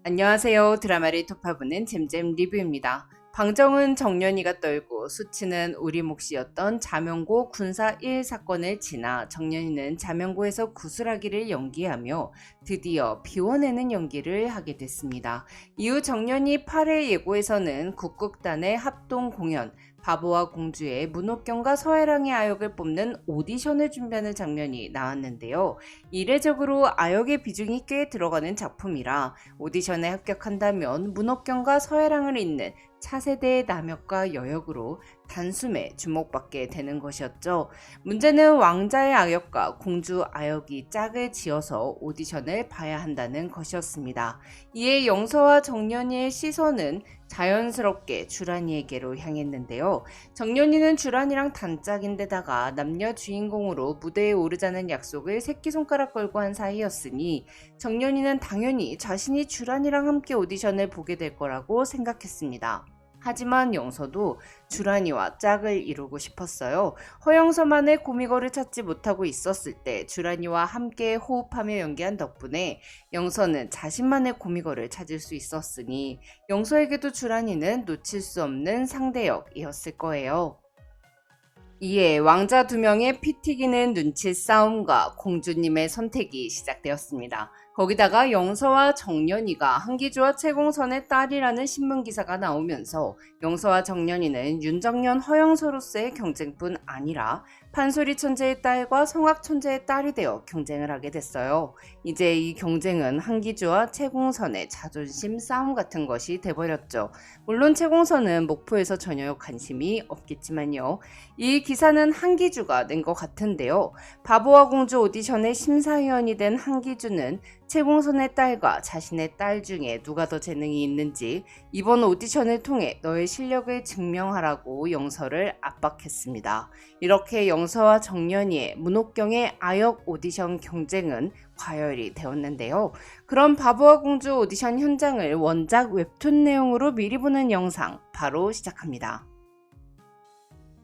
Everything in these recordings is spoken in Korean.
안녕하세요. 드라마를 톱파보는 잼잼 리뷰입니다. 방정은 정년이가 떨고 수치는 우리 몫이었던 자명고 군사 1 사건을 지나 정년이는 자명고에서 구술하기를 연기하며 드디어 비워내는 연기를 하게 됐습니다. 이후 정년이 8회 예고에서는 국극단의 합동 공연, 바보와 공주의 문옥경과 서해랑의 아역을 뽑는 오디션을 준비하는 장면이 나왔는데요. 이례적으로 아역의 비중이 꽤 들어가는 작품이라 오디션에 합격한다면 문옥경과 서해랑을 잇는 차세대의 남역과 여역으로 단숨에 주목받게 되는 것이었죠. 문제는 왕자의 아역과 공주 아역이 짝을 지어서 오디션을 봐야 한다는 것이었습니다. 이에 영서와 정연이의 시선은 자연스럽게 주란이에게로 향했는데요. 정연이는 주란이랑 단짝인데다가 남녀 주인공으로 무대에 오르자는 약속을 새끼손가락 걸고 한 사이였으니 정연이는 당연히 자신이 주란이랑 함께 오디션을 보게 될 거라고 생각했습니다. 하지만 영서도 주란이와 짝을 이루고 싶었어요. 허영서만의 고미거를 찾지 못하고 있었을 때 주란이와 함께 호흡하며 연기한 덕분에 영서는 자신만의 고미거를 찾을 수 있었으니 영서에게도 주란이는 놓칠 수 없는 상대역이었을 거예요. 이에 왕자 2명의 피 튀기는 눈치 싸움과 공주님의 선택이 시작되었습니다. 거기다가 영서와 정연이가 한기주와 채공선의 딸이라는 신문기사가 나오면서 영서와 정연이는 윤정연 허영서로서의 경쟁뿐 아니라 판소리 천재의 딸과 성악 천재의 딸이 되어 경쟁을 하게 됐어요. 이제 이 경쟁은 한기주와 채공선의 자존심 싸움 같은 것이 돼버렸죠. 물론 채공선은 목포에서 전혀 관심이 없겠지만요. 이 기사는 한기주가 낸 것 같은데요. 바보와 공주 오디션의 심사위원이 된 한기주는 채공선의 딸과 자신의 딸 중에 누가 더 재능이 있는지 이번 오디션을 통해 너의 실력을 증명하라고 영서를 압박했습니다. 이렇게 영서와 정연이의 문옥경의 아역 오디션 경쟁은 과열이 되었는데요. 그럼 바보와 공주 오디션 현장을 원작 웹툰 내용으로 미리 보는 영상 바로 시작합니다.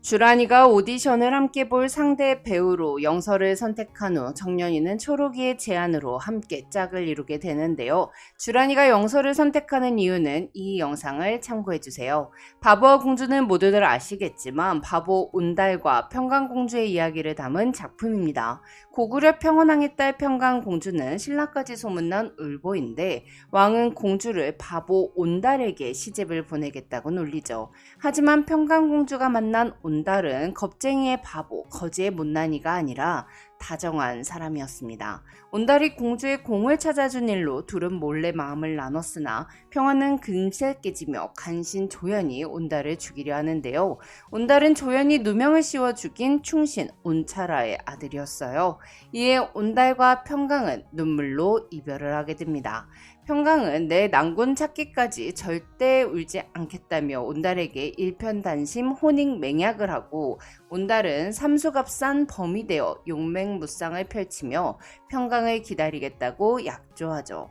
주란이가 오디션을 함께 볼 상대 배우로 영서를 선택한 후 정연이는 초록이의 제안으로 함께 짝을 이루게 되는데요. 주란이가 영서를 선택하는 이유는 이 영상을 참고해주세요. 바보와 공주는 모두들 아시겠지만 바보 온달과 평강공주의 이야기를 담은 작품입니다. 고구려 평원왕의 딸 평강공주는 신라까지 소문난 울보인데 왕은 공주를 바보 온달에게 시집을 보내겠다고 놀리죠. 하지만 평강공주가 만난 온달은 겁쟁이의 바보, 거지의 못난이가 아니라 다정한 사람이었습니다. 온달이 공주의 공을 찾아준 일로 둘은 몰래 마음을 나눴으나 평화는 금세 깨지며 간신 조연이 온달을 죽이려 하는데요. 온달은 조연이 누명을 씌워 죽인 충신 온차라의 아들이었어요. 이에 온달과 평강은 눈물로 이별을 하게 됩니다. 평강은 내 낭군 찾기까지 절대 울지 않겠다며 온달에게 일편단심 혼인 맹약을 하고 온달은 삼수갑산 범이 되어 용맹무쌍을 펼치며 평강을 기다리겠다고 약조하죠.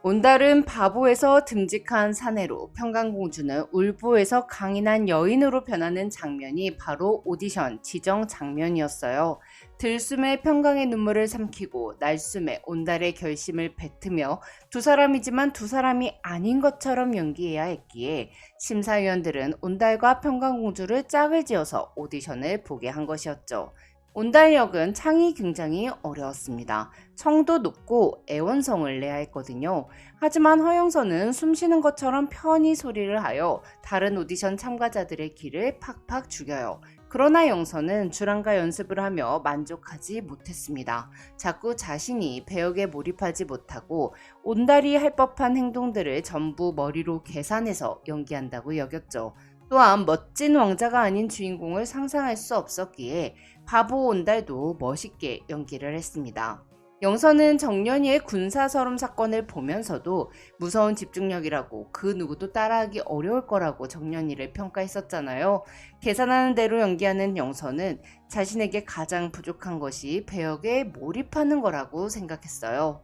온달은 바보에서 듬직한 사내로 평강공주는 울보에서 강인한 여인으로 변하는 장면이 바로 오디션 지정 장면이었어요. 들숨에 평강의 눈물을 삼키고 날숨에 온달의 결심을 뱉으며 두 사람이지만 두 사람이 아닌 것처럼 연기해야 했기에 심사위원들은 온달과 평강공주를 짝을 지어서 오디션을 보게 한 것이었죠. 온달 역은 창이 굉장히 어려웠습니다. 청도 높고 애원성을 내야 했거든요. 하지만 허영서는 숨쉬는 것처럼 편히 소리를 하여 다른 오디션 참가자들의 귀를 팍팍 죽여요. 그러나 영서는 주란과 연습을 하며 만족하지 못했습니다. 자꾸 자신이 배역에 몰입하지 못하고 온달이 할 법한 행동들을 전부 머리로 계산해서 연기한다고 여겼죠. 또한 멋진 왕자가 아닌 주인공을 상상할 수 없었기에 바보 온달도 멋있게 연기를 했습니다. 영서는 정연이의 군사서름 사건을 보면서도 무서운 집중력이라고 그 누구도 따라하기 어려울 거라고 정연이를 평가했었잖아요. 계산하는 대로 연기하는 영서는 자신에게 가장 부족한 것이 배역에 몰입하는 거라고 생각했어요.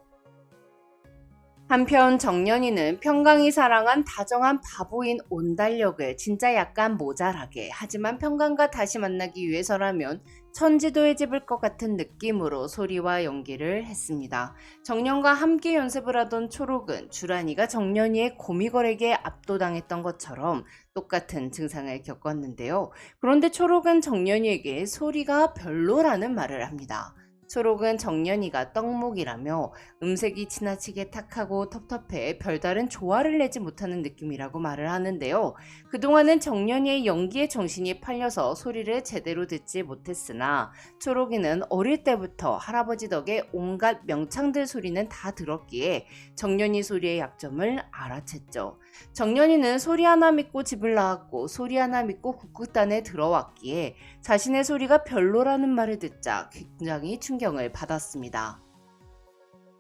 한편 정연이는 평강이 사랑한 다정한 바보인 온달력을 진짜 약간 모자라게, 하지만 평강과 다시 만나기 위해서라면 천지도 해집을 것 같은 느낌으로 소리와 연기를 했습니다. 정연과 함께 연습을 하던 초록은 주란이가 정연이의 고미걸에게 압도당했던 것처럼 똑같은 증상을 겪었는데요. 그런데 초록은 정연이에게 소리가 별로라는 말을 합니다. 초록은 정연이가 떡목이라며 음색이 지나치게 탁하고 텁텁해 별다른 조화를 내지 못하는 느낌이라고 말을 하는데요. 그동안은 정연이의 연기에 정신이 팔려서 소리를 제대로 듣지 못했으나 초록이는 어릴 때부터 할아버지 덕에 온갖 명창들 소리는 다 들었기에 정연이 소리의 약점을 알아챘죠. 정연이는 소리 하나 믿고 집을 나왔고 소리 하나 믿고 국극단에 들어왔기에 자신의 소리가 별로라는 말을 듣자 굉장히 충격을 받았습니다.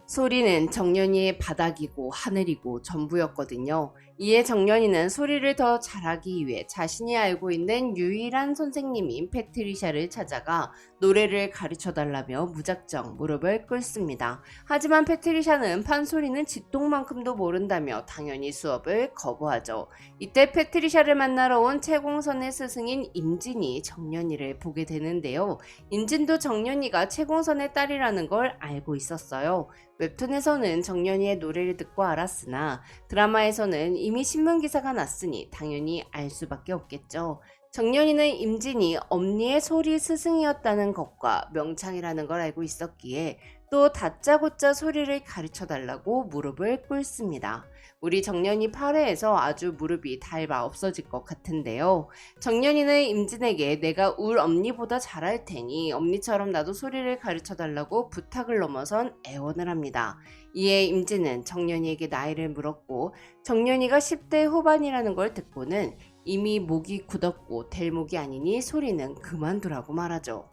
소리는 정연이의 바닥이고 하늘이고 전부였거든요. 이에 정연이는 소리를 더 잘하기 위해 자신이 알고 있는 유일한 선생님인 패트리샤를 찾아가 노래를 가르쳐달라며 무작정 무릎을 꿇습니다. 하지만 패트리샤는 판소리는 쥐똥만큼도 모른다며 당연히 수업을 거부하죠. 이때 패트리샤를 만나러 온 채공선의 스승인 임진이 정연이를 보게 되는데요. 임진도 정연이가 채공선의 딸이라는 걸 알고 있었어요. 웹툰에서는 정연이의 노래를 듣고 알았으나 드라마에서는 이미 신문기사가 났으니 당연히 알 수밖에 없겠죠. 정연이는 임진이 엄니의 소리 스승이었다는 것과 명창이라는 걸 알고 있었기에 또 다짜고짜 소리를 가르쳐달라고 무릎을 꿇습니다. 우리 정연이 8회에서 아주 무릎이 닳아 없어질 것 같은데요. 정연이는 임진에게 내가 울 엄니보다 잘할 테니 엄니처럼 나도 소리를 가르쳐달라고 부탁을 넘어선 애원을 합니다. 이에 임진은 정연이에게 나이를 물었고 정연이가 10대 후반이라는 걸 듣고는 이미 목이 굳었고 될 목이 아니니 소리는 그만두라고 말하죠.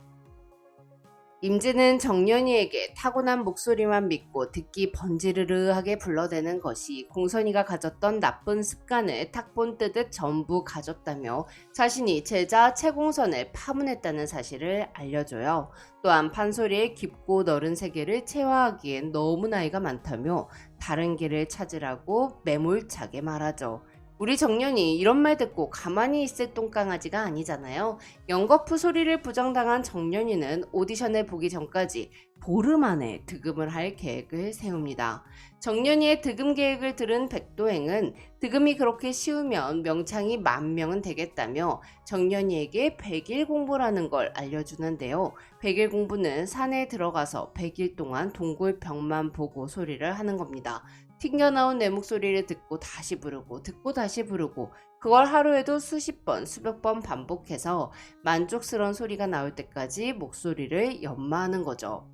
임진은 정연이에게 타고난 목소리만 믿고 듣기 번지르르하게 불러대는 것이 공선이가 가졌던 나쁜 습관을 탁본 뜨듯 전부 가졌다며 자신이 제자 채공선을 파문했다는 사실을 알려줘요. 또한 판소리의 깊고 넓은 세계를 체화하기엔 너무 나이가 많다며 다른 길을 찾으라고 매몰차게 말하죠. 우리 정연이 이런 말 듣고 가만히 있을 똥강아지가 아니잖아요. 연거푸 소리를 부정당한 정연이는 오디션을 보기 전까지 보름 안에 득음을 할 계획을 세웁니다. 정연이의 득음 계획을 들은 백도행은 득음이 그렇게 쉬우면 명창이 10,000명은 되겠다며 정연이에게 100일 공부라는 걸 알려주는데요. 100일 공부는 산에 들어가서 100일 동안 동굴벽만 보고 소리를 하는 겁니다. 튕겨나온 내 목소리를 듣고 다시 부르고 듣고 다시 부르고 그걸 하루에도 수십 번 수백 번 반복해서 만족스러운 소리가 나올 때까지 목소리를 연마하는 거죠.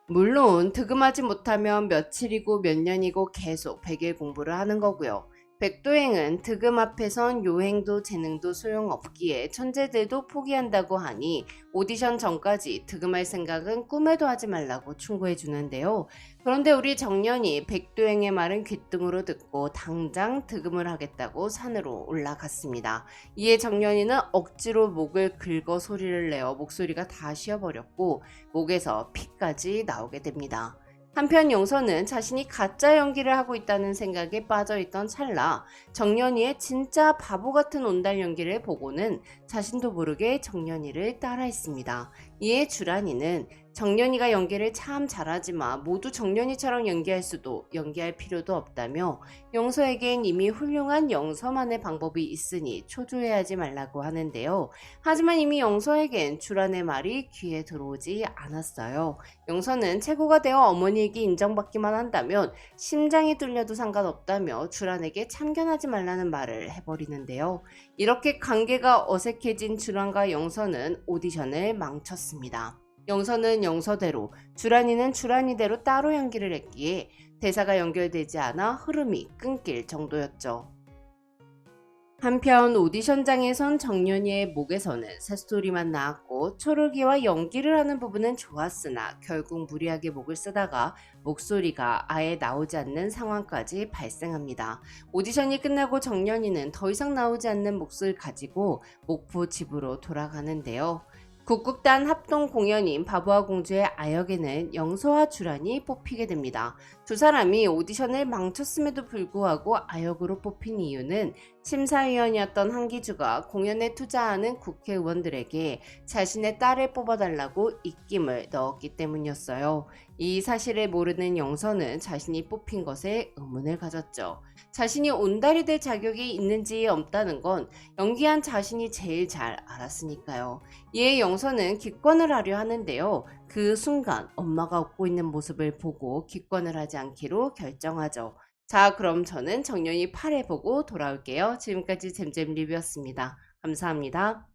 물론 득음하지 못하면 며칠이고 몇 년이고 계속 100일 공부를 하는 거고요. 백도행은 득음 앞에선 요행도 재능도 소용없기에 천재들도 포기한다고 하니 오디션 전까지 득음할 생각은 꿈에도 하지 말라고 충고해 주는데요. 그런데 우리 정연이 백도행의 말은 귓등으로 듣고 당장 득음을 하겠다고 산으로 올라갔습니다. 이에 정연이는 억지로 목을 긁어 소리를 내어 목소리가 다 쉬어버렸고 목에서 피까지 나오게 됩니다. 한편 영선은 자신이 가짜 연기를 하고 있다는 생각에 빠져있던 찰나 정연이의 진짜 바보 같은 온달 연기를 보고는 자신도 모르게 정연이를 따라했습니다. 이에 주란이는 정연이가 연기를 참 잘하지만 모두 정연이처럼 연기할 필요도 없다며 영서에겐 이미 훌륭한 영서만의 방법이 있으니 초조해하지 말라고 하는데요. 하지만 이미 영서에겐 주란의 말이 귀에 들어오지 않았어요. 영서는 최고가 되어 어머니에게 인정받기만 한다면 심장이 뚫려도 상관없다며 주란에게 참견하지 말라는 말을 해버리는데요. 이렇게 관계가 어색해진 주란과 영서는 오디션을 망쳤습니다. 영서는 영서대로, 주란이는 주란이대로 따로 연기를 했기에 대사가 연결되지 않아 흐름이 끊길 정도였죠. 한편 오디션장에선 정연이의 목에서는 새소리만 나왔고 초록이와 연기를 하는 부분은 좋았으나 결국 무리하게 목을 쓰다가 목소리가 아예 나오지 않는 상황까지 발생합니다. 오디션이 끝나고 정연이는 더 이상 나오지 않는 몫을 가지고 목포 집으로 돌아가는데요. 국극단 합동 공연인 바보와 공주의 아역에는 영서와 주란이 뽑히게 됩니다. 두 사람이 오디션을 망쳤음에도 불구하고 아역으로 뽑힌 이유는 심사위원이었던 한기주가 공연에 투자하는 국회의원들에게 자신의 딸을 뽑아달라고 입김을 넣었기 때문이었어요. 이 사실을 모르는 영서는 자신이 뽑힌 것에 의문을 가졌죠. 자신이 온달이 될 자격이 있는지 없다는 건 연기한 자신이 제일 잘 알았으니까요. 이에 영서는 기권을 하려 하는데요. 그 순간 엄마가 웃고 있는 모습을 보고 기권을 하지 않기로 결정하죠. 자, 그럼 저는 정연이 8회 보고 돌아올게요. 지금까지 잼잼 리뷰였습니다. 감사합니다.